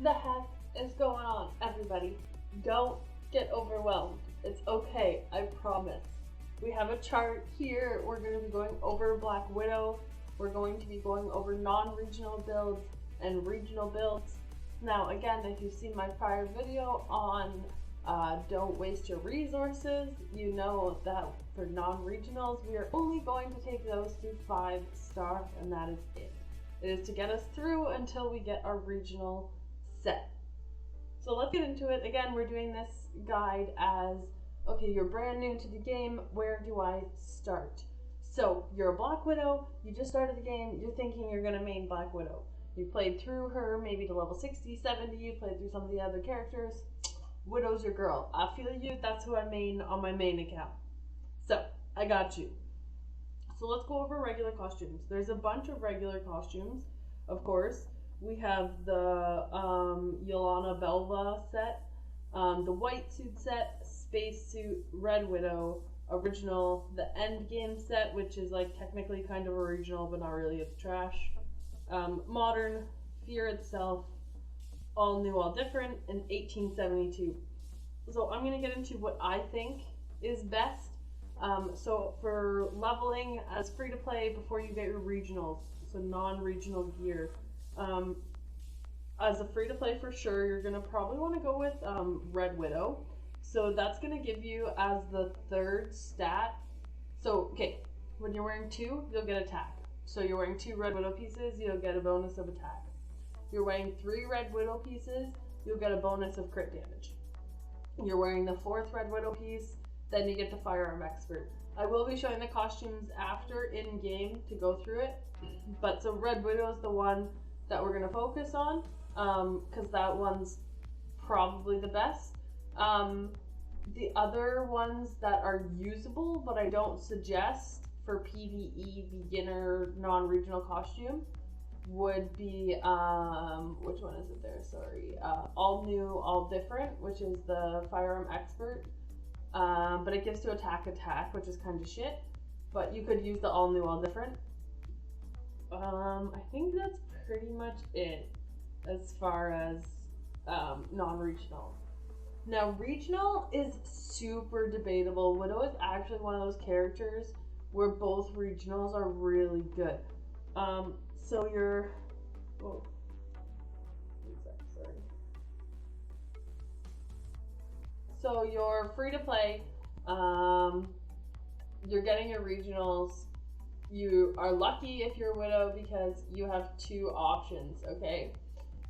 the heck is going on, everybody? Don't get overwhelmed. It's okay, I promise. We have a chart here. We're going to be going over Black Widow. We're going to be going over non-regional builds and regional builds. Now, again, if you've seen my prior video on don't waste your resources, you know that for non-regionals, we are only going to take those to 5-star, and that is it. It is to get us through until we get our regional set. So let's get into it. Again, we're doing this guide as, okay, you're brand new to the game, where do I start? So you're a Black Widow, you just started the game, you're thinking you're gonna main Black Widow. You played through her, maybe to level 60, 70, you played through some of the other characters. Widow's your girl. I feel you, that's who I main on my main account. So, I got you. So let's go over regular costumes. There's a bunch of regular costumes, of course. We have the Yelena Belva set, the white suit set, space suit, Red Widow, original, the end game set, which is like technically kind of original, but not really, it's trash. Modern, Fear itself, all new, all different, in 1872. So I'm going to get into what I think is best. So for leveling as free to play before you get your regionals, so non-regional gear. As a free to play for sure, you're going to probably want to go with Red Widow. So that's going to give you as the third stat. So, okay, when you're wearing 2, you'll get attack. So you're wearing 2 Red Widow pieces, you'll get a bonus of attack. You're wearing 3 Red Widow pieces, you'll get a bonus of crit damage. You're wearing the 4th Red Widow piece, then you get the Firearm Expert. I will be showing the costumes after in-game to go through it, but so Red Widow is the one that we're going to focus on, because that one's probably the best. The other ones that are usable, but I don't suggest for PvE beginner non-regional costume, would be, which one is it there? Sorry. All New, All Different, which is the Firearm Expert. But it gives to attack, which is kind of shit. But you could use the All New, All Different. I think that's pretty much it as far as non-regional. Now, regional is super debatable. Widow is actually one of those characters where both regionals are really good. So you're, whoa, sorry. So you're free to play, you're getting your regionals, you are lucky if you're a Widow because you have 2 options, okay?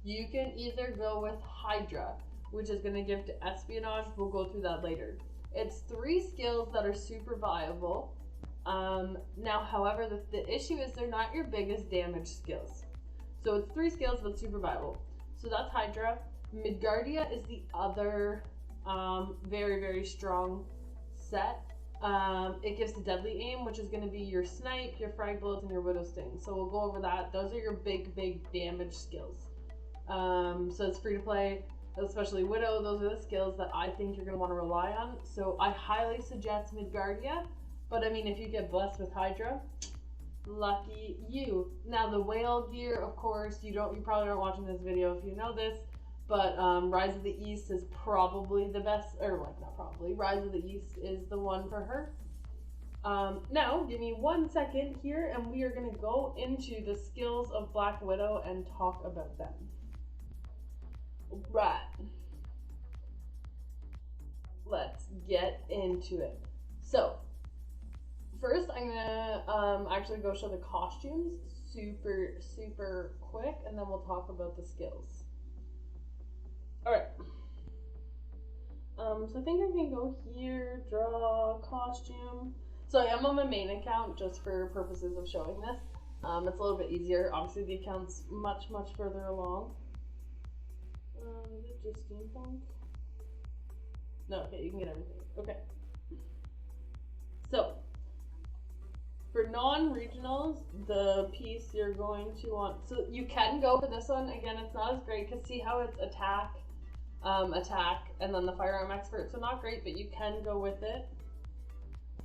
You can either go with Hydra, which is going to give to espionage, we'll go through that later. It's 3 skills that are super viable. Now, however, the issue is they're not your biggest damage skills. So it's 3 skills, but super viable. So that's Hydra. Midgardia is the other very, very strong set. It gives the deadly aim, which is going to be your snipe, your frag bullets, and your widow sting. So we'll go over that. Those are your big, big damage skills. So it's free to play, especially Widow. Those are the skills that I think you're going to want to rely on. So I highly suggest Midgardia. But I mean, if you get blessed with Hydra, lucky you. Now the whale gear, of course, you probably aren't watching this video if you know this, but Rise of the East is probably the best, or like not probably, Rise of the East is the one for her. Now, give me 1 second here and we are going to go into the skills of Black Widow and talk about them. Right. Let's get into it. So, first, I'm gonna actually go show the costumes super quick, and then we'll talk about the skills. Alright. So I think I can go here, draw costume. So I am on my main account just for purposes of showing this. It's a little bit easier. Obviously the account's much further along. Is it just steampunk? No, okay, you can get everything. Okay. So, for non-regionals, the piece you're going to want, so you can go for this one. Again, it's not as great because see how it's attack, and then the Firearm Expert. So not great, but you can go with it.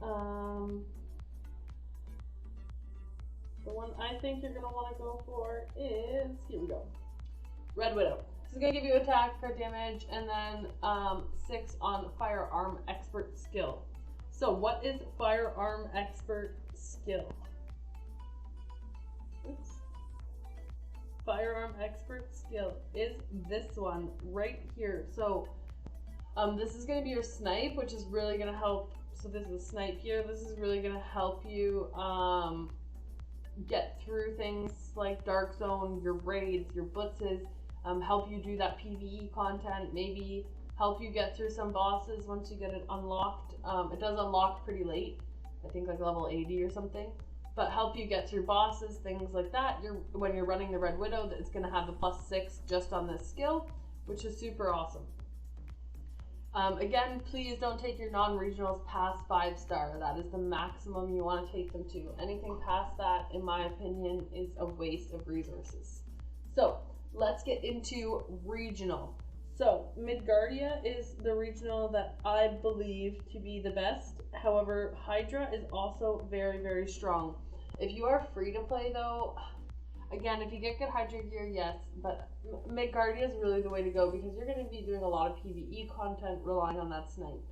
The one I think you're going to want to go for is, here we go, Red Widow. is going to give you attack, crit damage, and then 6 on firearm expert skill. So what is firearm expert skill? Oops. Firearm expert skill is this one right here. So this is going to be your snipe, which is really going to help. So this is a snipe here. This is really going to help you get through things like Dark Zone, your raids, your blitzes, help you do that PvE content, maybe help you get through some bosses once you get it unlocked. It does unlock pretty late, I think like level 80 or something, but help you get through bosses, things like that. When you're running the Red Widow, it's going to have the +6 just on this skill, which is super awesome. Again, please don't take your non-regionals past 5-star. That is the maximum you want to take them to. Anything past that, in my opinion, is a waste of resources. So let's get into regional. So Midgardia is the regional that I believe to be the best. However, Hydra is also very, very strong. If you are free to play though, again, if you get good Hydra gear, yes, but Midgardia is really the way to go because you're going to be doing a lot of PvE content relying on that snipe.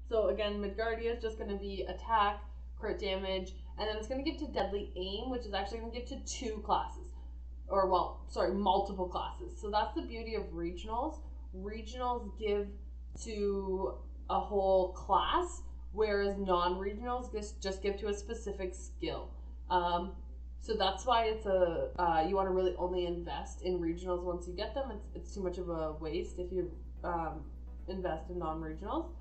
So again, Midgardia is just going to be attack, crit damage, and then it's going to give to deadly aim, which is actually going to give to 2 classes. Or, well, sorry, multiple classes. So that's the beauty of regionals. Regionals give to a whole class, whereas non-regionals just give to a specific skill. So that's why it's you want to really only invest in regionals once you get them. It's too much of a waste if you invest in non-regionals.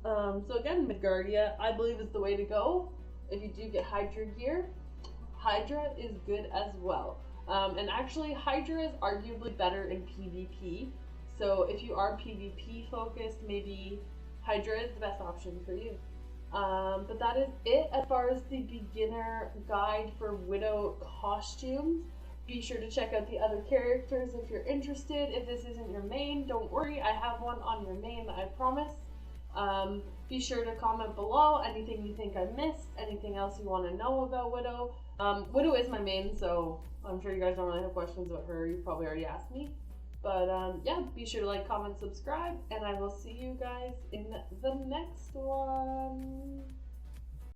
So again, Midgardia, I believe, is the way to go. If you do get Hydra gear, Hydra is good as well. And actually, Hydra is arguably better in PvP. So if you are PvP focused, maybe Hydra is the best option for you. But that is it as far as the beginner guide for Widow costumes. Be sure to check out the other characters if you're interested. If this isn't your main, don't worry, I have one on your main, I promise. Be sure to comment below anything you think I missed, anything else you want to know about Widow. Widow is my main, so I'm sure you guys don't really have questions about her. You probably already asked me. But yeah, be sure to like, comment, subscribe, and I will see you guys in the next one.